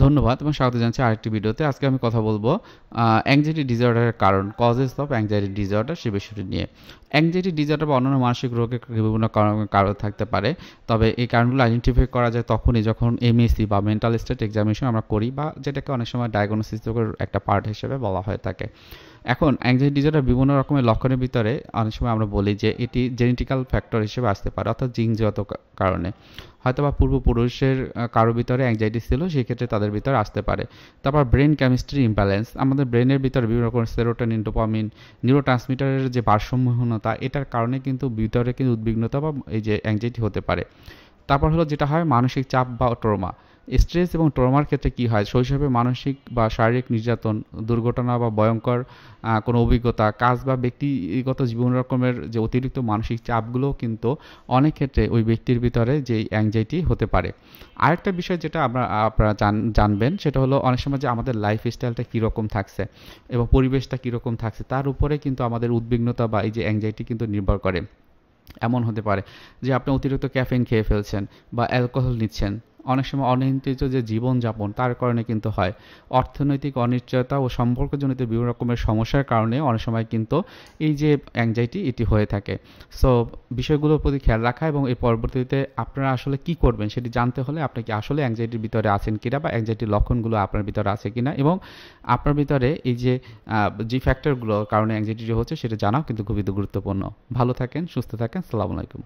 ধন্যবাদ এবং স্বাগত জানাচ্ছি আরেকটি ভিডিওতে। আজকে আমি কথা বলবো অ্যাংজাইটি ডিসঅর্ডারের কারণ, কজেস অফ অ্যাংজাইটি ডিসঅর্ডার সে বিষয়টি নিয়ে। অ্যাংজাইটি ডিসঅর্ডার বা অন্যান্য মানসিক রোগের বিভিন্ন কারণ থাকতে পারে, তবে এই কারণগুলো আইডেন্টিফাই করা যায় তখনই যখন এমএসি বা মেন্টাল স্টেট এক্সামিনেশন আমরা করি, বা যেটাকে অনেক সময় ডায়াগনোসিসের একটা পার্ট হিসেবে বলা হয়ে থাকে। এখন অ্যাংজাইটি ডিসঅর্ডার বিভিন্ন রকমের লক্ষণের ভিতরে অনেক সময় আমরা বলি যে এটি জেনেটিক্যাল ফ্যাক্টর হিসেবে আসতে পারে, অর্থাৎ জিনগত কারণে। হয়তো বা পূর্বপুরুষের কারো ভিতরে অ্যাংজাইটি ছিল, সেই ক্ষেত্রে তাদের ভিতরে আসতে পারে। তারপর ব্রেন কেমিস্ট্রি ইমব্যালেন্স, আমাদের ব্রেনের ভিতরে বিভিন্ন রকমের সেরোটোনিন, ডোপামিন, নিউরোট্রান্সমিটারের যে ভারসাম্যহীনতা, এটার কারণে কিন্তু ভিতরে কিন্তু উদ্বিগ্নতা বা এই যে অ্যাংজাইটি হতে পারে। তারপর হলো যেটা হয় মানসিক চাপ বা ট্রমা। স্ট্রেস এবং ট্রমার ক্ষেত্রে কি হয়, শৈশবে মানসিক বা শারীরিক নির্যাতন, দুর্ঘটনা বা ভয়ঙ্কর কোনো অভিজ্ঞতা, কাজ বা ব্যক্তিগত জীবন রকমের যে অতিরিক্ত মানসিক চাপগুলোও কিন্তু অনেক ক্ষেত্রে ওই ব্যক্তির ভিতরে যে অ্যাংজাইটি হতে পারে। আরেকটা বিষয় যেটা আপনারা জানবেন, সেটা হলো অনেক সময় যে আমাদের লাইফ স্টাইলটা কীরকম থাকছে এবং পরিবেশটা কীরকম থাকছে, তার উপরে কিন্তু আমাদের উদ্বিগ্নতা বা এই যে অ্যাংজাইটি কিন্তু নির্ভর করে। এমন হতে পারে যে আপনি অতিরিক্ত ক্যাফেইন খেয়ে ফেলছেন বা অ্যালকোহল নিচ্ছেন। অনেক সময় অনিয়ন্ত্রিত যে জীবনযাপন, তার কারণে কিন্তু হয়। অর্থনৈতিক অনিশ্চয়তা ও সম্পর্কজনিত বিভিন্ন রকমের সমস্যার কারণে অনেক সময় কিন্তু এই যে অ্যাংজাইটি এটি হয়ে থাকে। সো বিষয়গুলোর প্রতি খেয়াল রাখা এবং এর পরবর্তীতে আপনারা আসলে কি করবেন সেটি জানতে হলে আপনি কি আসলে অ্যাংজাইটির ভিতরে আছেন কিনা, বা অ্যাংজাইটির লক্ষণগুলো আপনার ভিতরে আছে কিনা, এবং আপনার ভিতরে এই যে ফ্যাক্টরগুলোর কারণে অ্যাংজাইটি হচ্ছে সেটা জানাও কিন্তু খুবই গুরুত্বপূর্ণ। ভালো থাকেন, সুস্থ থাকেন। আসসালামু আলাইকুম।